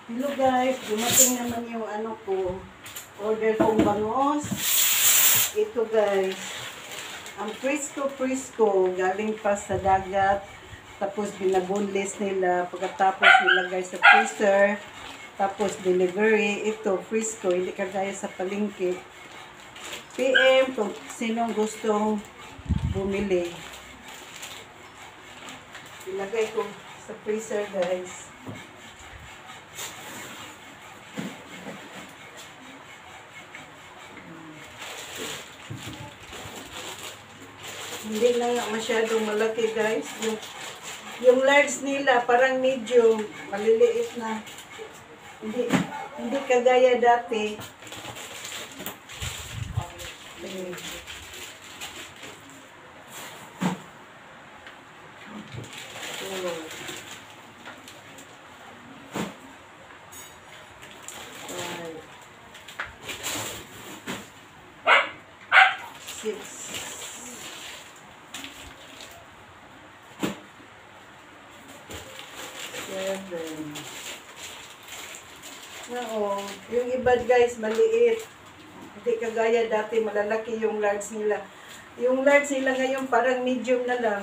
Hello guys, dumating naman yung ano ko, order kong bangos. Ito guys, ang Frisco, galing pa sa dagat. Tapos binabunlis nila, pagkatapos nilagay sa freezer. Tapos delivery, ito Frisco, hindi kagaya sa palengke. PM kung sinong gustong bumili. Ilagay ko sa freezer guys. Hindi na nga masyadong malaki guys. Yung large nila parang medium, maliliit na. Hindi kagaya dati. Okay. Oo, yung iba guys maliit. Hindi kagaya dati malalaki yung large nila. Yung large nila ngayon parang medium na lang.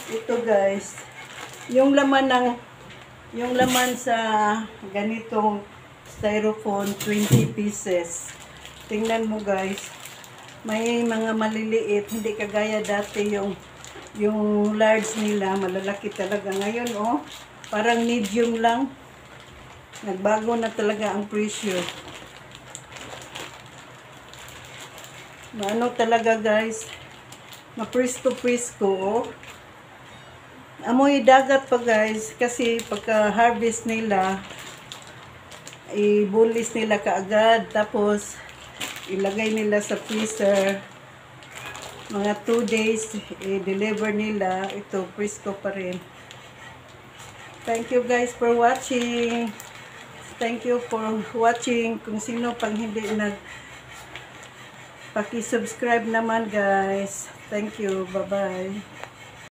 Ito guys, yung laman sa ganitong styrofoam 20 pieces. Tingnan mo guys, may mga maliliit, hindi kagaya dati yung large nila, malalaki talaga. Ngayon oh, parang medium lang. Nagbago na talaga ang presyo. Ano talaga guys, ma-presko oh. Amoy dagat pa guys, kasi pagka harvest nila, ibulis nila kaagad, tapos ilagay nila sa freezer. Mga 2 days, i-deliver nila. Ito, Frisco pa rin. Thank you guys for watching. Thank you for watching. Kung sino pang hindi paki-subscribe naman guys. Thank you. Bye-bye.